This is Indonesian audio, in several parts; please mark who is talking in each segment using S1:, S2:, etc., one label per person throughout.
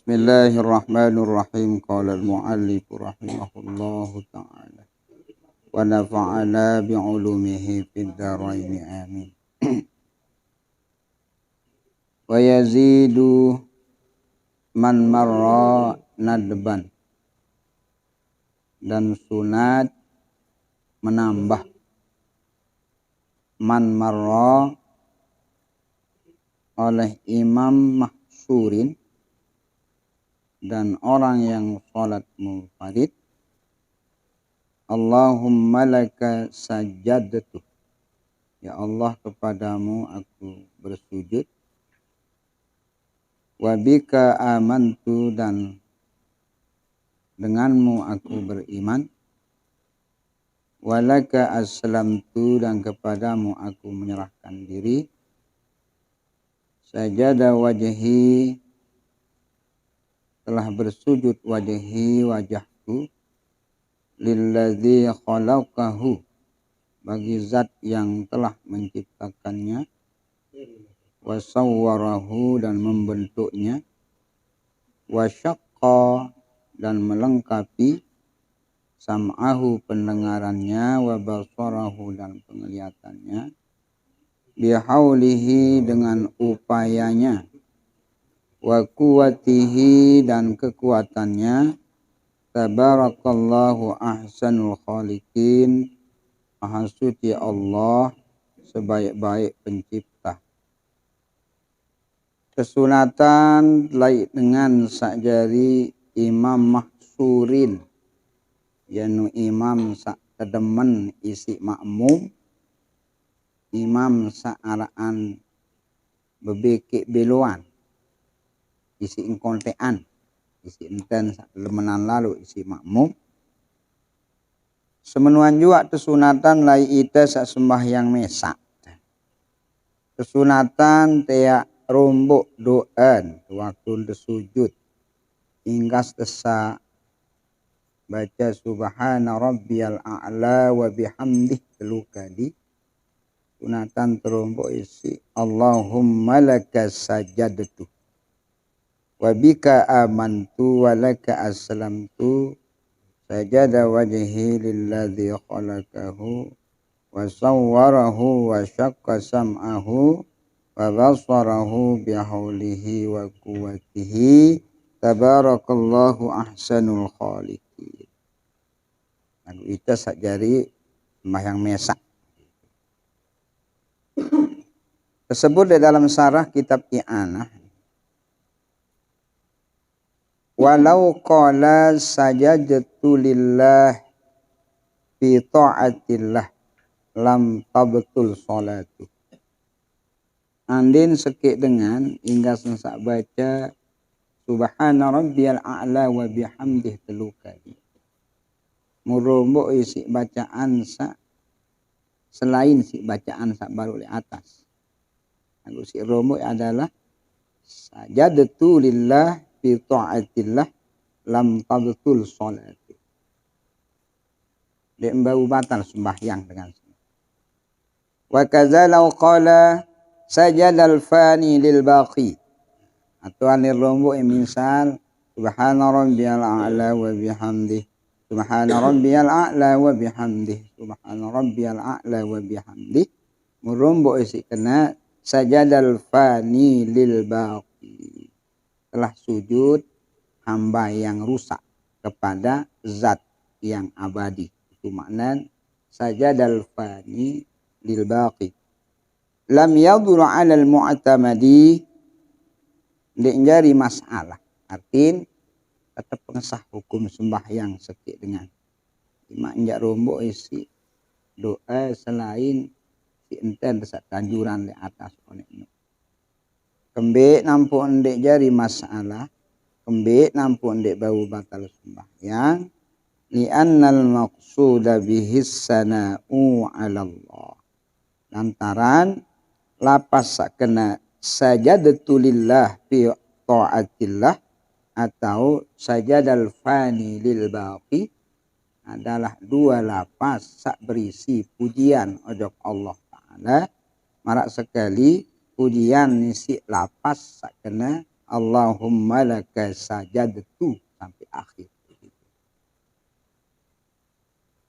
S1: Bismillahirrahmanirrahim. Qala al-mu'allif rahimahullahu ta'ala wa nafa'ana bi'ulumihi fid dharain amin. Wa yazidu man marra nadban, dan sunat menambah man marra oleh Imam Mahsurin dan orang yang sholat munfarid. Allahumma laka sajadtu, ya Allah kepadamu aku bersujud. Wa bika amantu, dan denganmu aku beriman. Wa laka aslamtu, dan kepadamu aku menyerahkan diri. Sajada wajhi, telah bersujud wajhi wajahku, lilladzi khalaqahu, bagi zat yang telah menciptakannya, wa sawwarahu, dan membentuknya, wa syaqqa, dan melengkapi, sam'ahu, pendengarannya, wa basarahu, dan penglihatannya, bihaulihi, dengan upayanya, wa quwwatihi, dan kekuatannya, tabarakallahu ahsanul khaliqin, maha suci Allah sebaik-baik pencipta. Kesunatan lain dengan sakjari Imam Mahsurin, yaitu imam sak kedemen isi makmum, imam saaraan bebekik beloan, isi ingkontean, isi enten lemenan lalu isi makmum. Semenuan juga kesunatan lai ita sak sembahyang mesak. Kesunatan tiak rombok doan waktu sujud, ingkas tesa baca subhana rabbiyal a'la wa bihamdih 3 kali. Sunatan terombok isi Allahumma laka sajadtu wa bika amantu wa laka aslamtu, sajada wajhi lilladzi khalaqahu wa sawwarahu wa syaqqa sam'ahu wa basarahu bihaulihi wa quwwatihi, tabarakallahu ahsanul khaliqin. Lagu itu sakjari sembahyang mesak. Tersebut di dalam syarah kitab I'anah. Walau qala sajadtu lillah fi ta'atillah lam tabtul salatu. Andin sekik dengan hingga sensak baca subhana rabbiyal a'la wa bihamdih 3 kali. Murombok isi bacaan sak selain si bacaan sak baru di atas. Lagu si rombok adalah sajadtu lillah fi ta'atillah lam tabtul salatu. Dia embau batal sembahyang dengan sini. Wa kadza law qala sajadal fani lil baqi, atau anir rombok misal subhana rabbiyal a'la wa bihamdih, subhana rabbiyal a'la wa bihamdih, subhana rabbiyal a'la wa bihamdih. Murombok isi kena sajadal fani lil baqi, telah sujud hamba yang rusak kepada zat yang abadi. Itu makna sajadal fani lil baqi. Lam yadur 'ala al mu'tamadi, jari masalah. Artin tetap pengesah hukum sembahyang sekik dengan mak njak rombok isi doa selain si enten desak tanjuran di atas onekno. Kembik nampu ndek jari masalah, kembik nampu ndek bau batal sembahyang, li annal maqsuda bihis sana'u 'ala Allah. Lantaran lapas sakena sajadtu lillah fi ta'atillah atau sajadal fani lil baqi adalah 2 lapas sak berisi pujian ojok Allah Ta'ala. Marak sekali pujian nisi lapas sak kena Allahumma laka sajadtu sampai akhir.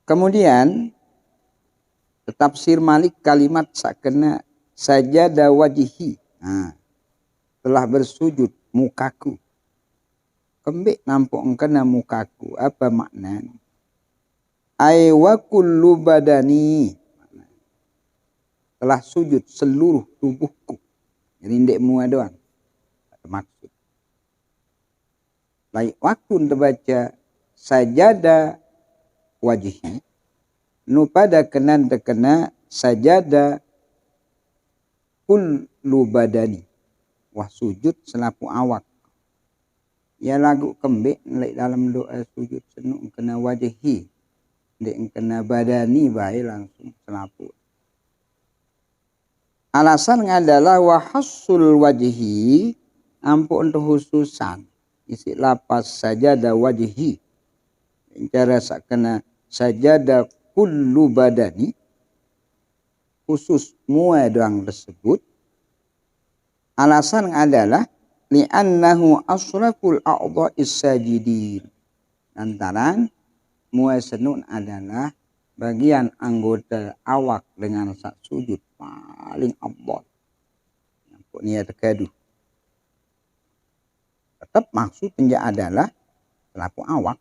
S1: Kemudian tafsir Malik kalimat sakena sajada wajhi. Nah, telah bersujud mukaku. Kembik nampuk engkena mukaku. Apa maknanya? Ai wa kullu badani. Telah sujud seluruh tubuhku. Jadi ndek mua doang. Ada maksud. Baik waktu terbaca sajada wajhi. Nu pada kenan terkena sajada kullu badani. Wah sujud selapu awak. Ya lagu kembik dalam doa sujud senuk kena wajhi. Ndek kena badani baik langsung selapu. Alasan adalah wahassul wajhi ampun untuk khususan isi lapas sajada wajhi. Cara sakena sajada kullu badani khusus mua doang tersebut. Alasan adalah li'annahu asraful a'dha'is sajidin. Lantaran mua senun adalah bagian anggota awak dengan sak sujud paling afdal. Nampak niat terkadu. Tetap maksudnya adalah selaku awak.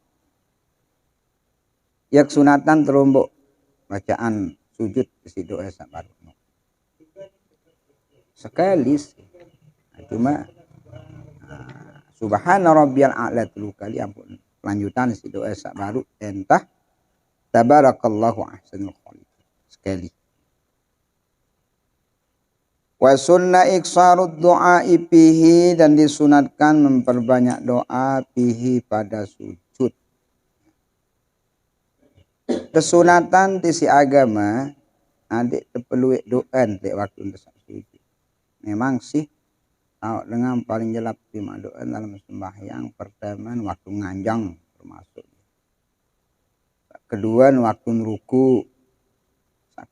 S1: Yak sunatan terombok bacaan sujud isi doa sak baru. Sekali cuma subhana rabbiyal a'la 3 kali ampun. Lanjutan isi doa sak baru entah tabarakallahu ahsanul khaliqin sekali. Wa sunna iksarud du'a'i fihi dan disunatkan memperbanyak doa fihi pada sujud. Kesunatan tisi agama adik terpeluik doa di waktu untuk sujud. Memang sih tahu dengan paling jelap di doa dalam sembahyang pertama waktu nganjang termasuk. Kedua waktu ruku,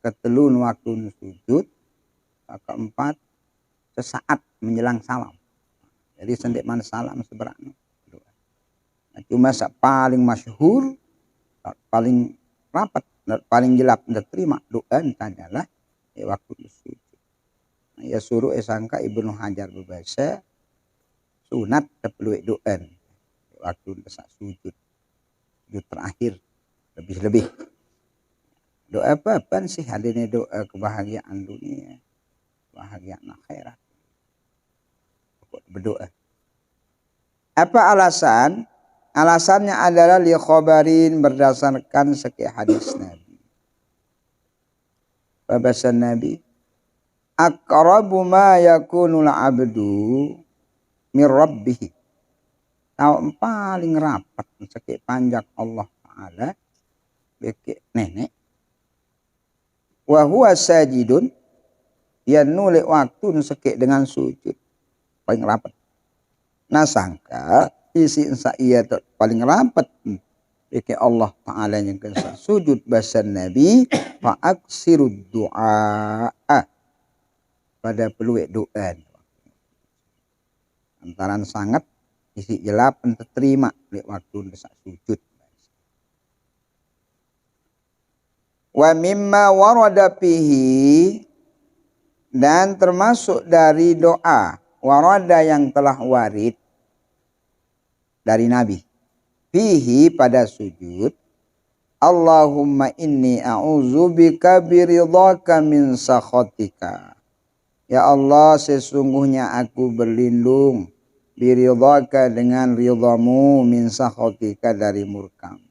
S1: ketelu waktu sujud, keempat sesaat menjelang salam. Jadi sendik mana salam seberaknya. Nah, cuma paling masyhur, paling rapat, paling jelap diterima doa adalah waktu sujud. Nah, ya suruh sangka Ibnu Hajar berbahasa sunat terpeluik doa waktu sujud terakhir. Lebih-lebih doa apa sih hadirnya doa kebahagiaan dunia, kebahagiaan akhirat. Berdoa. Apa alasan? Alasannya adalah li khabarin berdasarkan sekian hadis Nabi. Bahasan Nabi, aqrabu ma yakunul abdu mir rabbih. Tahu paling rapat sekian panjang Allah Ta'ala beki nenek wa huwa sajidun ya nulik waktu sekik dengan sujud paling rapat. Nah sangka isi insa iya paling rapat beki Allah Ta'ala yang kesal sujud bahasan Nabi fa aksirud du'a pada peluik doa antaran sangat isi jelap terima di waktu desak sujud. Wa mimma warada fihi dan termasuk dari doa warada yang telah warid dari Nabi fihi pada sujud Allahumma inni a'udzubika biridhaka min sakhatika. Ya Allah sesungguhnya aku berlindung biridhaka dengan ridhamu min sakhatika dari murkamu.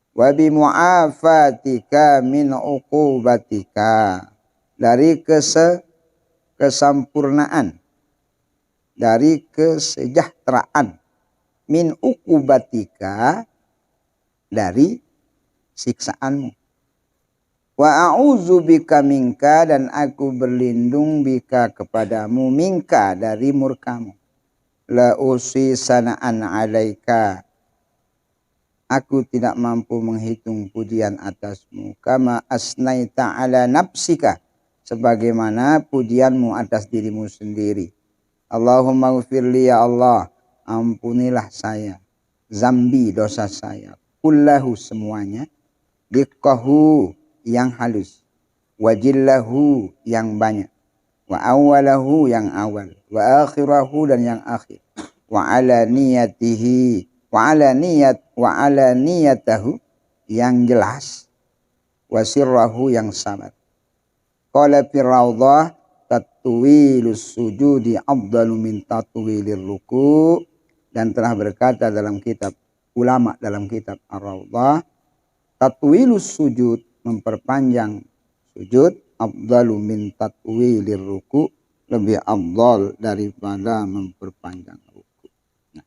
S1: Wa bi mu'afatika min uqubatika dari kesempurnaan dari kesejahteraan min uqubatika dari siksaanmu. Wa a'udzu bika minka dan aku berlindung bika kepadamu minka dari murkamu. La usi sana'an 'alaika. Aku tidak mampu menghitung pujian atasmu. Kama asnaita ala nafsika. Sebagaimana pujianmu atas dirimu sendiri. Allahumma ghfirli ya Allah, ampunilah saya zambi dosa saya, kullahu semuanya, diqqahu yang halus, wajillahu yang banyak, wa awalahu yang awal, wa akhirahu dan yang akhir, wa ala niyatihi, wa ala niyatahu yang jelas, wa sirrahu yang samad. Qala fi raudhah tatwilus sujudi afdalu min tatwilir ruku', dan telah berkata dalam kitab ulama dalam kitab Ar-Raudhah, tatwilus sujud memperpanjang sujud afdalu min tatwilir ruku', lebih afdal daripada memperpanjang ruku'. Nah,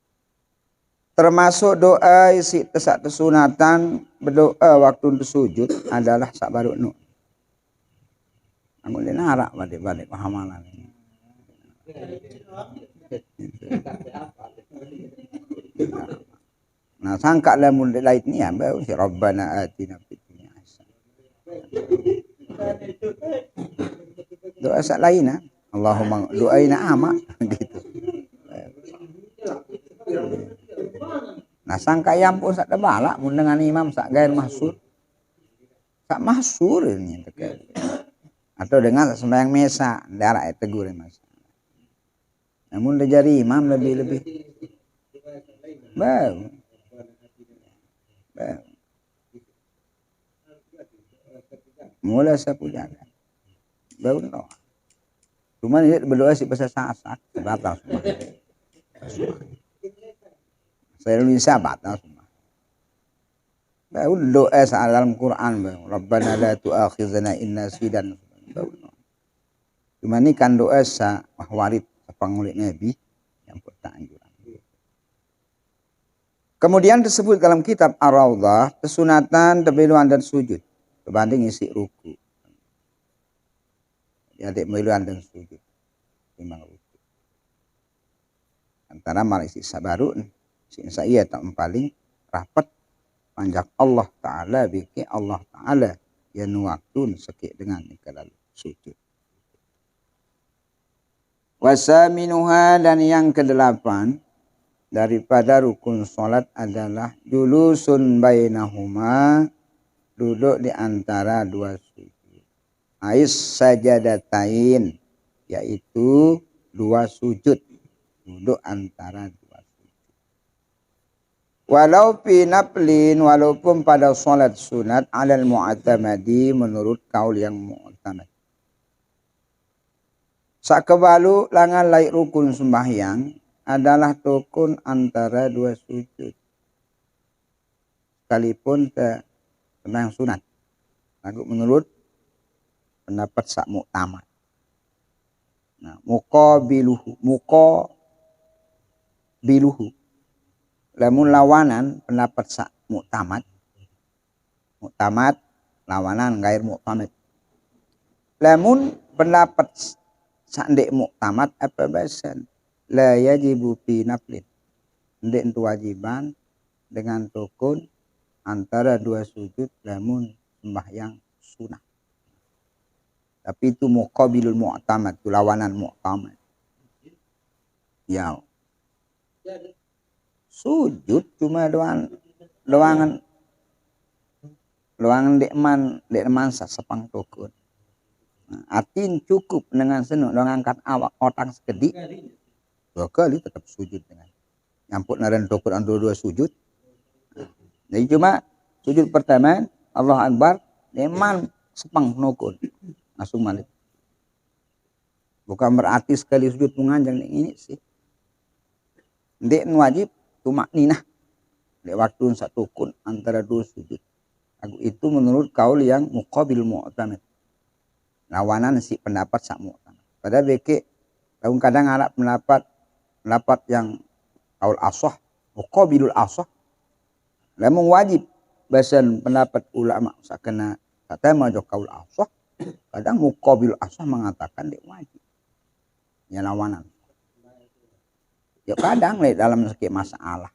S1: termasuk doa isi tesak sunatan berdoa waktu sujud adalah sabaruk nu. Aku le narak balik-balik pahamalan ini. Nah, sangka lah mulai lain ni apa? Si Rabbana atina fid dunya hasanah. Doa sak lain ah. Allahumma doaina ama gitu. Nah, sangka yang pun sak tebalak mun dengan imam sak gair mahsur. Sak mahsur ini terkait. Atau dengan sembahyang mesa darah tegur mas. Namun dia jadi imam lebih bau. Mula saya punya kan. Bau no. Cuma dia berdoa si bahasa sasak batal semua. Saya Indonesia batal semua. Bau doa saat dalam Quran bau. Rabbana la tu'akhizna in nasidan. Cuma ini kan doa sa warid pangulik Nabi yang pertanyaan. Kemudian disebut dalam kitab Ar-Raudhah kesunatan tebeluan dan sujud berbanding isi ruku. Jadi tebeluan dan sujud timbang ruku. Antara mal isi sabarun si saya tak paling rapat panjang Allah Taala biki Allah Taala yang waktun sekik dengan kalau sujud. Wasaminuha, dan yang kedelapan daripada rukun solat adalah julusun bainahuma, duduk di antara dua sujud. Ais sajadatain, yaitu dua sujud, duduk antara dua sujud. Walau fi naflin, walaupun pada solat sunat, alal mu'tamadi, menurut kaul yang mu'tamad. Sakebalu langan laik rukun sembahyang adalah rukun antara dua sujud. Sekalipun sembahyang sunat. Lagu menurut pendapat sak mu'tamad. Nah, muqa biluhu. Lamun lawanan pendapat sak mu'tamad. Mu'tamad lawanan gair mu'tamad. Lamun pendapat sandek muktamad apa bahasan la yajibu fi naflin, ndek kewajiban dengan rukun antara dua sujud lamun sembahyang sunah. Tapi itu muqabilul mu'tamad, itu lawanan mu'tamad. Ya. Sujud cuma doangan dek man sepang rukun. Atin cukup dengan senuk dengan angkat awak otak sekedik dua kali tetap sujud dengan nyamput naran rukun antara dua sujud. Jadi cuma sujud pertama Allah Akbar deman sepang nukun langsung balik. Bukan berarti sekali sujud menganjang ini sih. Ndek wajib tumak ninah di waktu satu kun antara dua sujud. Itu menurut kaul yang muqabil mu'tamad. Lawanan si pendapat sak mu'tamad. Pada beke kadang ada pendapat yang kaul asah, muqabilul asah. Lamun wajib bahasan pendapat ulama sakena kata majo kaul asah, kadang muqabilul asah mengatakan dia wajib. Ya lawanan. Ya kadang dalam sekit masalah.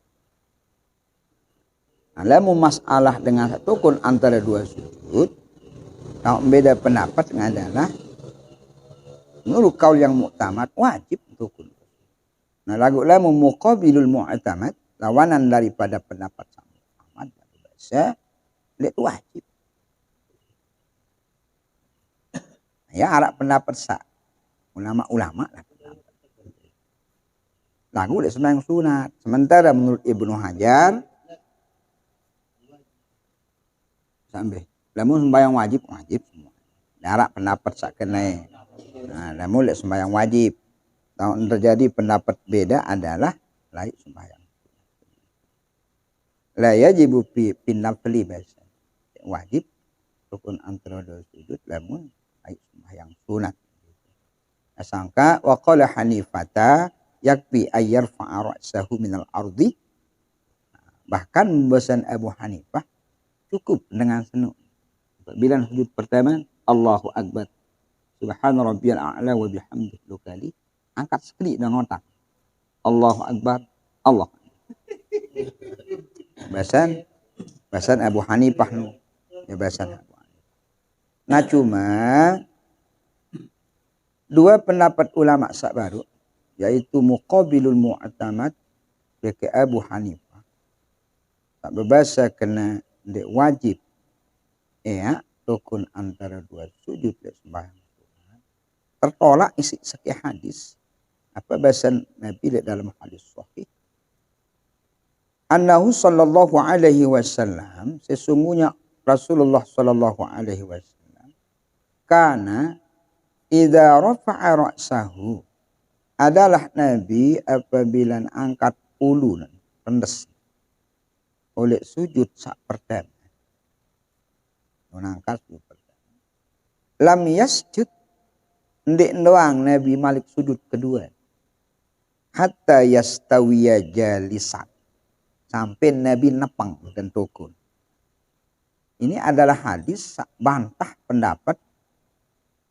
S1: Nah, lamun masalah dengan satu kun antara dua sujud, kalau beda pendapat adalah menurut kaul yang mu'tamad wajib rukun. Nah, lagu lamu muqabilul mu'tamad, lawanan daripada pendapat Sang Muhammad bahasa itu wajib. Ya, harap pendapat ulama-ulama lah. Lagu lek sembahyang sunat. Sementara menurut Ibnu Hajar sampai lamun sembahyang wajib semua. Harap pendapat sak kenai. Nah, lamun lek sembahyang wajib. Tahun terjadi pendapat beda adalah lain sembahyang. La yajibu pindah beli bahasa. Wajib rukun antara dua sujud lamun lain sembahyang sunat. Asangka wa qala Hanifata yakfi ayyarfa'a ra'sahu minal ardi. Bahkan pembahasan Abu Hanifah cukup dengan senuk. Bila sujud pertama Allahu Akbar Subhana rabbiyal a'la wa bihamdihi kali angkat sekali dengan otak Allahu Akbar Allah. Bahasan Abu Hanifah nu. Ya bahasan Abu Hanifah. Nah cuma dua pendapat ulama sak baru yaitu muqabilul mu'tamad bagi Abu Hanifah. Tak berbahasa kena dek wajib ya rukun antara dua sujud dan sembahyang tertolak isi sekian hadis apa bahasa Nabi dalam hadis sahih annahu sallallahu alaihi wasallam sesungguhnya Rasulullah sallallahu alaihi wasallam kana idza rafa'a ra'sahu adalah Nabi apabila angkat ulu rendes oleh sujud sak pertama menangkat sujud pertama lam yasjud ndek doang Nabi malik sujud kedua hatta yastawiya jalisan sampai Nabi nepang dan tukun. Ini adalah hadis bantah pendapat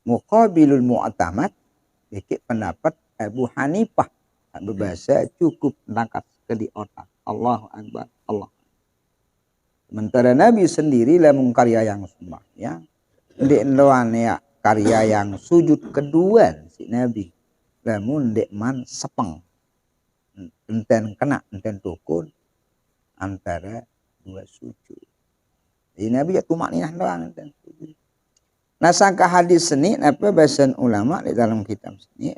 S1: muqabilul mu'tamad dikit pendapat Abu Hanifah berbahasa cukup nangkat ke di otak Allahu Akbar Allah. Sementara Nabi sendiri lamun karya yang sembahyang ndek doan ya karya yang sujud kedua si Nabi lamun ndek man sepeng enten kena enten tukun antara dua sujud. Jadi Nabi ya tumakninah doang enten sujud. Nah sangka hadis seni apa bahasan ulama di dalam kitab seni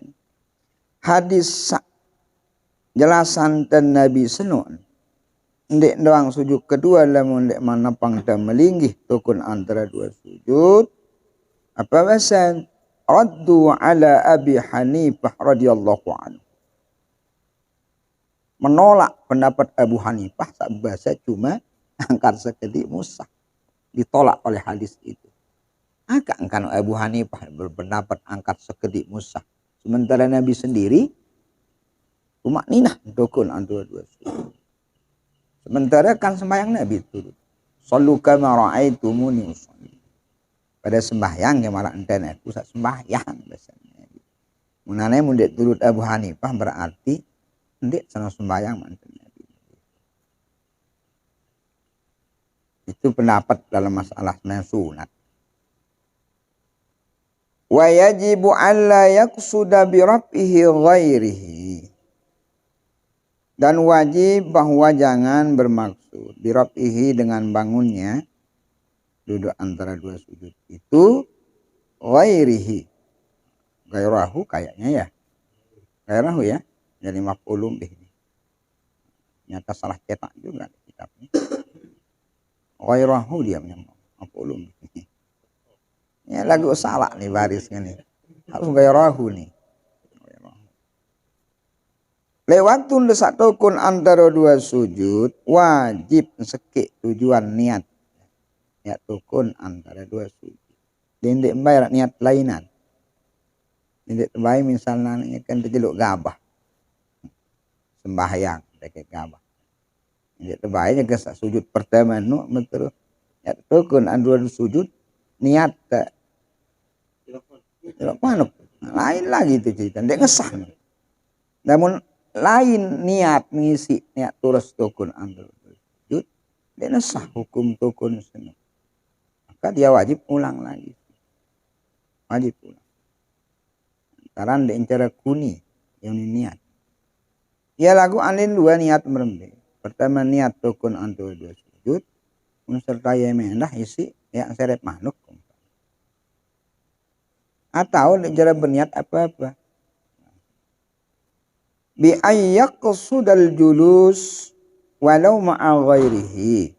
S1: hadis jelasan dan Nabi senun ndek doang sujud kedua lamun ndek manapang dan melinggih tukun antara dua sujud apa bahasan raddu ala Abi Hanifah radhiyallahu anhu menolak pendapat Abu Hanifah sak bahasa cuma angkat sekedik musah ditolak oleh hadis itu. Kan Abu Hanifah berpendapat angkat sekedik musah. Sementara Nabi sendiri tumakninah rukun antara dua sujud. Sementara kan sembahyang Nabi itu. Sallu kama ra'aitumuni usolli. Pada sembahyang yang malah enten aku sak sembahyang biasanya. Munane mun dek turut Abu Hanifah berarti ndek sana sembahyang manten Nabi. Itu pendapat dalam masalah sunat. Wa yajibu alla yaqsuda bi raf'ihi ghairihi. Dan wajib bahwa jangan bermaksud bi raf'ihi dengan bangunnya duduk antara dua sujud itu ghairihi. Ghairahu kayaknya ya. Ghairahu ya. Jadi maf'ulun bih. Nyata salah cetak juga di kitabnya. Ghairahu dia maf'ulun bih. Ya lagu salah nih barisnya nih. Harus ghairahu nih. Lewat desak tukun antara dua sujud wajib sekik tujuan niat. Niat tukun antara dua sujud. Dendek bayar niat lainan. Dendek bayi misalnya kan terjeluk gabah. Sembahyang dekat gabah. Dendek bayi ke sujud pertama nu betul. Niat tukun antara dua sujud niat tak. Manuk. Lain lagi itu cerita. Dendek ngesah. Namun lain niat ngisi niat terus tukun antara sujud dia nesah hukum tukun seni maka dia wajib ulang lagi wajib ulang antara dengan cara kuni yang niat Ya lagu alin dua niat merembe. Pertama niat rukun antara dua sujud. Serta ya mendah isi ya seret manuk. Atau cara berniat apa-apa. Bi ayyaqsudal julus walau ma'a ghairihi.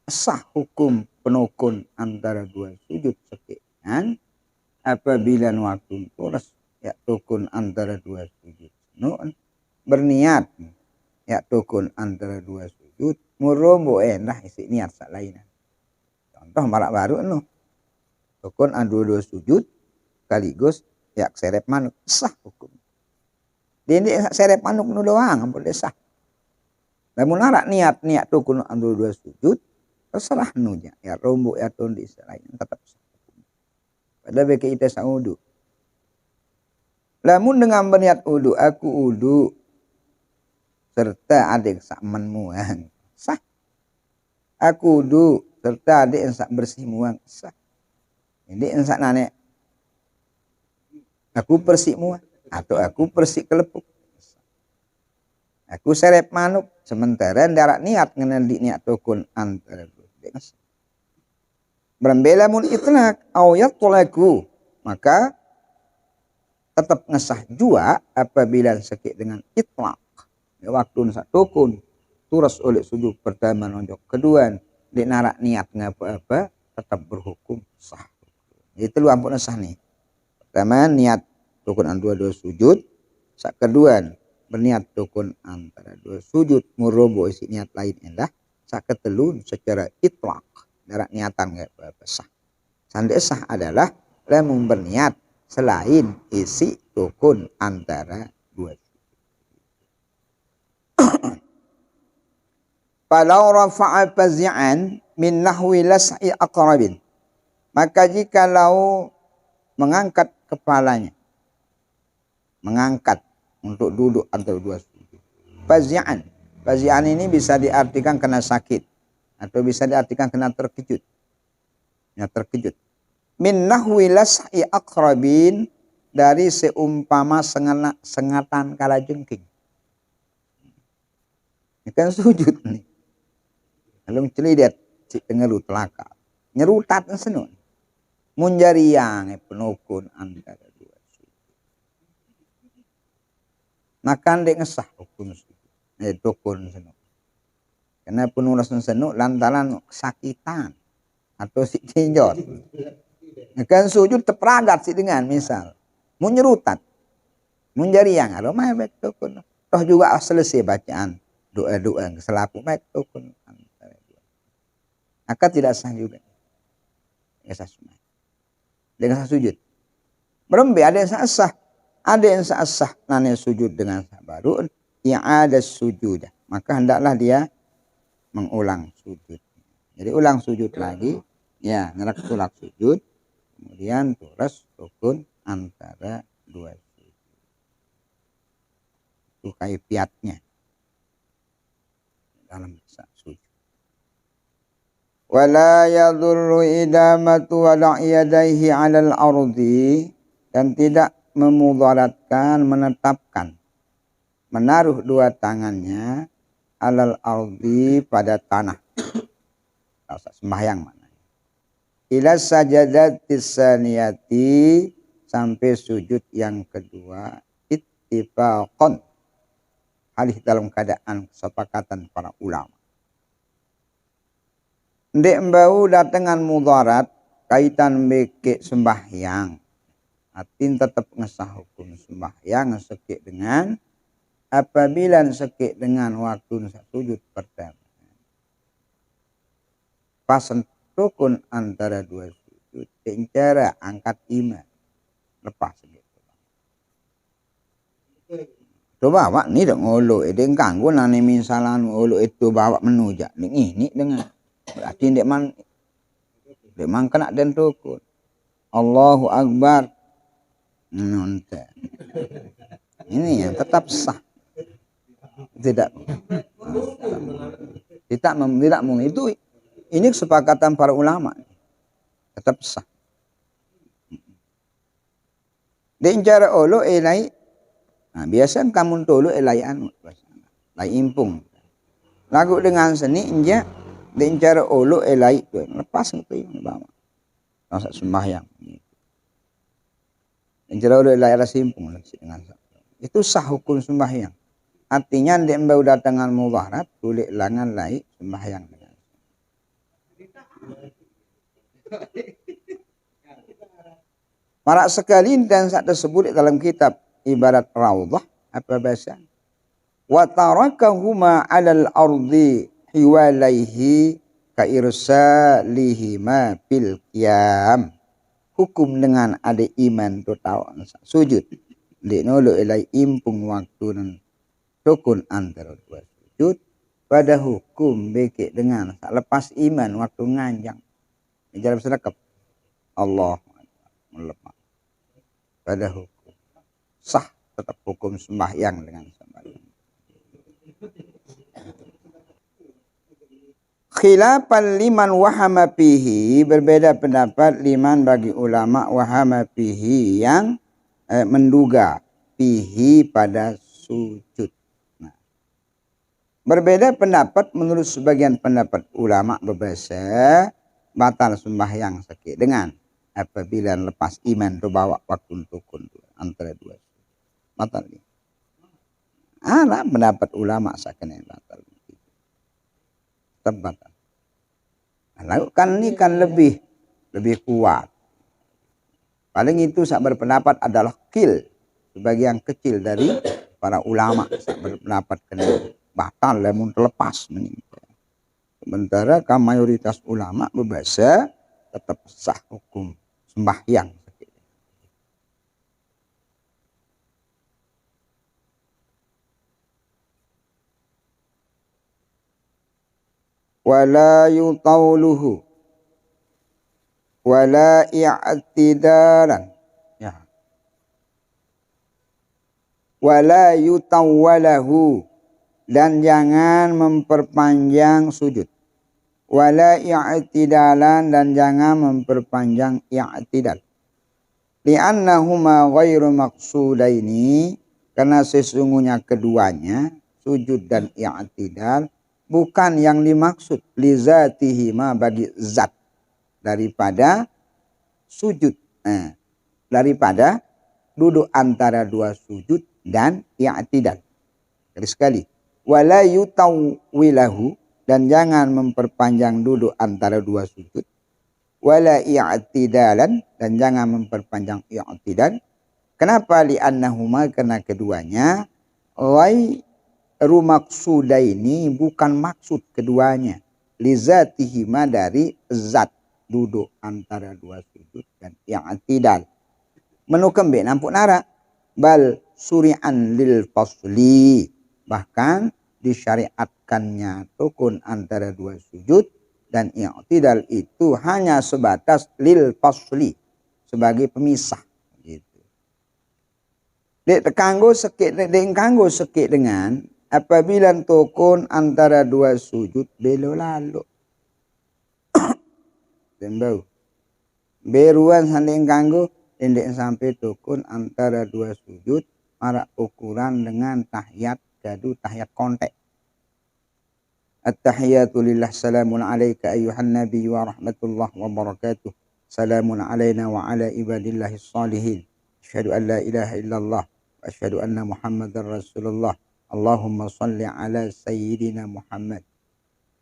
S1: Sah hukum penukun antara dua sujud sekian apabila waktu terus ya tukun antara dua sujud berniat ya tukun antara dua sujud murombo enak isi niat sak lain. Contoh marak baru tukun antara dua sujud sekaligus ya serep manuk sah hukum. Dini serep manuk nu doang boleh sah. Namun larak niat tukun antara dua sujud terserah nunya ya rombo ya tondi lain tetap sah. Pada beki kita saudu. Lamun dengan berniat udu aku udu serta adik sak menmuang sah. Aku udu serta adik sak bersih muang sah. Jadi sak nane aku bersih muang atau aku bersih kelepuk. Aku serep manuk sementara darat niat ngenali niat tukun antara dua. Berambela mun itlaq au yatlaqu maka tetap ngesah jua apabila sakit dengan itlaq. Ya, waktu nasa tukun turas oleh sujud pertama nonjok kedua di narak niat ngapa-apa tetap berhukum sah. Itu lu ampun sah nih. Pertama niat tukun antara dua sujud, sak kedua berniat tukun antara dua sujud murobo isi niat lain endah, sak ketelu secara itlaq darat niatan ngapa-apa sah. Sandi sah adalah lamun berniat selain isi tukun antara dua. Falau rafa'a fazi'an min nahwi las'i aqrabin. Maka jikalau mengangkat kepalanya. Mengangkat untuk duduk antara dua sujud. Fazi'an. Fazi'an ini bisa diartikan kena sakit. Atau bisa diartikan kena terkejut. Ya terkejut. Min nahwi las'i aqrabin. Dari seumpama sengatan kalajengking. Ini kan sujud nih. Lalu celidat si tengelu telaka. Nyerutat senun. Munjariang penukun antara dua sujud. Maka ndek ngesah hukum sujud. Tukun senun. Karena penulis senun lantaran kesakitan. Atau si tinjot. Kan sujud teperagat si dengan misal. Munyerutat. Munjariang. Ada mah baik tukun. Toh juga selesai bacaan. Doa-doa selaku baik tukun. Maka tidak sah juga. Ya sah sunat. Dengan sah sujud. Berembe ada yang sah. Ada yang sah. Nanya sujud dengan sah baru. Yang ada sujud. Maka hendaklah dia mengulang sujud. Jadi ulang sujud lagi. Ya, ngerak sujud. Kemudian terus rukun antara dua sujud. Itu kaifiatnya. Dalam sah sujud. Wala yadurru idamatu wala yadaihi 'alal ardi dan tidak memudaratkan menetapkan menaruh dua tangannya 'alal ardi pada tanah. Sembahyang mana? Ila sajadatis saniyati sampai sujud yang kedua ittifaqan halih dalam keadaan kesepakatan para ulama. Ndek mbau datangan mudarat kaitan beke sembahyang. Atin tetap ngesah hukum sembahyang sekik dengan apabila sekik dengan waktu sujud pertama. Pasen rukun antara dua sujud. Cara angkat iman. Lepas gitu. Coba awak ni dak ngolo edeng kanggo nane misalan ngolo itu bawa menujak ini dengan berarti ndek man kena den rukun. Allahu Akbar. Nonton. Ini yang tetap sah. Tidak itu ini kesepakatan para ulama. Tetap sah. Dan cara olo elai Nah, biasa kamu tolu elai anu, lai impung. Lagu dengan seni inja cara ulu elai tu lepas itu yang bawa. Masa sembahyang. Cara ulu elai rasa impung dengan itu sah hukum sembahyang. Artinya dia mbau datangan mubarak kulit langan lai sembahyang. Marak sekali dan saat tersebut dalam kitab ibarat raudhah apa bahasa? Wa tarakahuma 'alal ardi hiwalaihi ka irsalihima fil qiyam. Hukum dengan ada iman total sujud. Di nolo ilai impung waktu dan rukun antara dua sujud pada hukum bekik dengan lepas iman waktu nganjang. Jalan sedekap Allah melepas. Pada hukum sah tetap hukum sembahyang dengan sembahyang. Khilafan liman wahama fihi, berbeda pendapat liman bagi ulama wahama fihi yang menduga fihi pada sujud. Nah, berbeda pendapat menurut sebagian pendapat ulama berbahasa batal sembahyang sakit dengan apabila lepas iman tu bawa waktu tukun antara dua batal ni. Ada pendapat ulama sakit batal. Batal. Lalu kan ini kan lebih kuat. Paling itu sak berpendapat adalah sebagian kecil dari para ulama sak berpendapat kena batal lamun terlepas meninggal. Sementara kan mayoritas ulama berbahasa tetap sah hukum sembahyang. Wala yutawluhu wala i'tidalan ya wala yutawwalahu dan jangan memperpanjang sujud wala i'tidalan dan jangan memperpanjang i'tidal li'annahuma ghairu maqsudaini karena sesungguhnya keduanya sujud dan i'tidal bukan yang dimaksud lizatihima bagi zat daripada sujud daripada duduk antara dua sujud dan i'tidal. Sekali wala yutawwilahu dan jangan memperpanjang duduk antara dua sujud wala i'tidalan dan jangan memperpanjang i'tidal. Kenapa? Li'annahuma karena keduanya rumaksudaini bukan maksud keduanya lizatihima dari zat duduk antara dua sujud dan i'tidal menukembe nampuk nara bal suri'an lil fasli bahkan disyariatkannya tukun antara dua sujud dan i'tidal itu hanya sebatas lil fasli sebagai pemisah gitu. Dek kanggo sekit dengan apabila tukun antara dua sujud belo lalu. Tembau. Beruan sanding kanggo indek sampai tukun antara dua sujud marak ukuran dengan tahiyat gadu tahiyat kontek. At-tahiyatu lillah salamun alaika ayyuhan nabiy wa rahmatullah wa barakatuh. Salamun alaina wa ala ibadillahis salihin. Asyhadu an la ilaha illallah wa asyhadu anna Muhammadar Rasulullah. Allahumma salli ala sayyidina Muhammad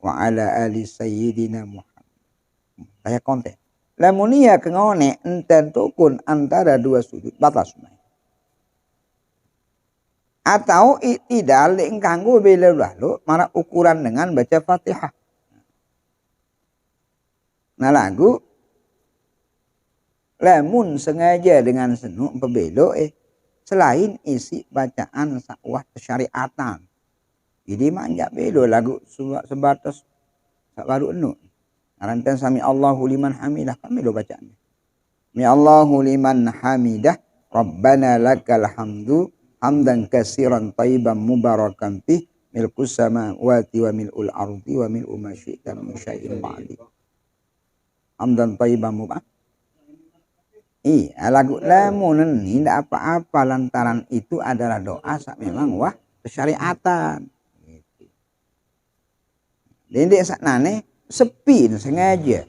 S1: wa ala ali sayyidina Muhammad. Saya konten. Lamunia kengone enten tukun antara dua sujud batas. Atau i'tidal yang kanggo bela lalu mara ukuran dengan baca Fatihah. Nah lagu lamun sengaja dengan senu pebelo selain isi bacaan sakwah syariatan. Jadi manjak belo lagu sebatas baru enu. Arantan sami Allahu liman hamidah kan belo bacaannya. Mi Allahu liman hamidah Rabbana lakal hamdu hamdan katsiran thayyiban mubarakan fih milkus samawati wa mil'ul ardi wa mil'u ma syi'ta min syai'in ba'di. Hamdan thayyiban mubarakan Iya, lagu lamun ini tidak apa-apa lantaran itu adalah doa sak memang wah kesyariatan. Gitu. Jadi sak nane sepi sengaja.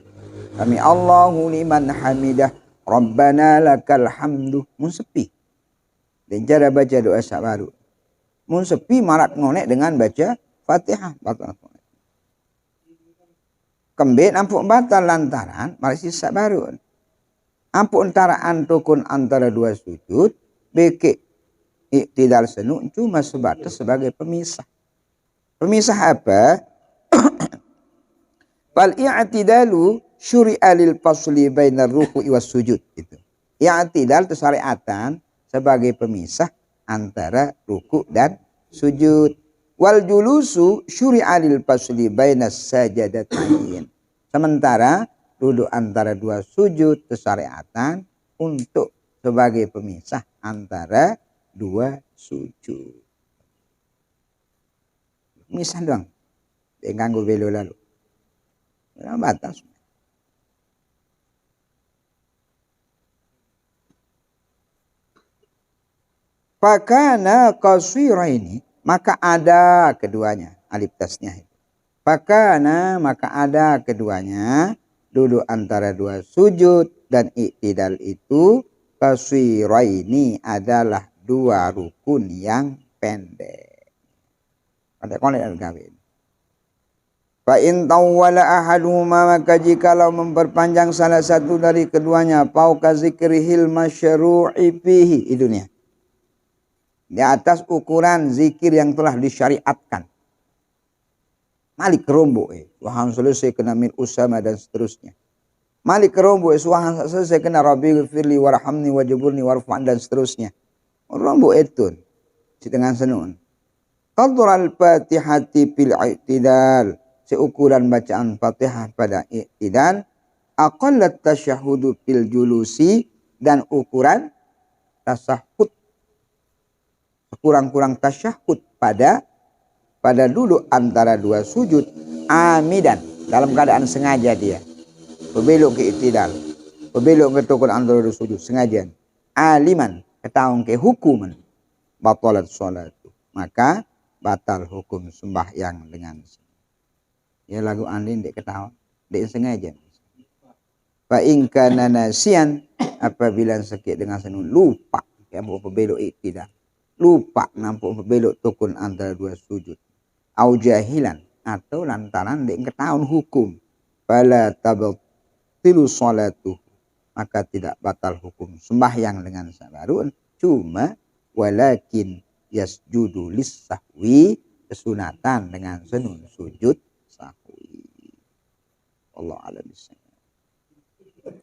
S1: Kami Allahu liman hamidah Rabbana lakal hamdu mun sepi. Dan cara baca doa sak baru. Mun sepi marak ngonek dengan baca Fatihah batal. Kembali ampun batal lantaran marak sak baru. Ampun antaraan rukun antara dua sujud, beke iktidal senu cuma sebatas sebagai pemisah. Pemisah apa? Fal i'tidalu syuri'a lil fasli bainar ruku'i was sujud gitu. I'tidal itu syariatan sebagai pemisah antara ruku dan sujud. Wal julusu syuri'a lil fasli bainas sajadatain. Sementara duduk antara dua sujud kesyariatan untuk sebagai pemisah antara dua sujud. Misah doang. Ganggu belo lalu. Batas. Fakana qasiraini, maka ada keduanya. Alif tasnya itu. Fakana, maka ada keduanya. Duduk antara dua sujud dan iktidal itu qasiraini adalah dua rukun yang pendek. Pendek kolek al-gawin. Fa in tawwala ahaduhuma, maka jikalau memperpanjang salah satu dari keduanya fauqa zikrihil masyru'i fihi di dunia. Di atas ukuran zikir yang telah disyariatkan. Malik rombo wahan selesai kena min usama dan seterusnya. Malik rombo wahan selesai kena rabbi firli warhamni wajiburni warfa'an dan seterusnya. Rombo itu dengan senun. Qadr al-fatihati fil i'tidal, seukuran bacaan Fatihah pada i'tidal, aqallat tasyahudu fil julusi, dan ukuran tasyahud kurang-kurang tasyahud pada duduk antara dua sujud amidan, dalam keadaan sengaja dia berbelok ke i'tidal, berbelok ke rukun antara dua sujud sengaja, aliman ketahuan ke hukuman batalat salat, maka batal hukum sembahyang dengan ya lagu andin dek ketahuan dek sengaja. Fa in kana nasian, apabila sakit dengan senun lupa yang mau berbelok i'tidal, lupa nampak berbelok rukun antara dua sujud, au jahilan, atau lantaran dia ketahuan hukum, fala tabtilu salatu, maka tidak batal hukum sembahyang dengan sabarun, cuma walakin yasjudu lis sahwi, kesunatan dengan senun sujud sahwi. Allah alam.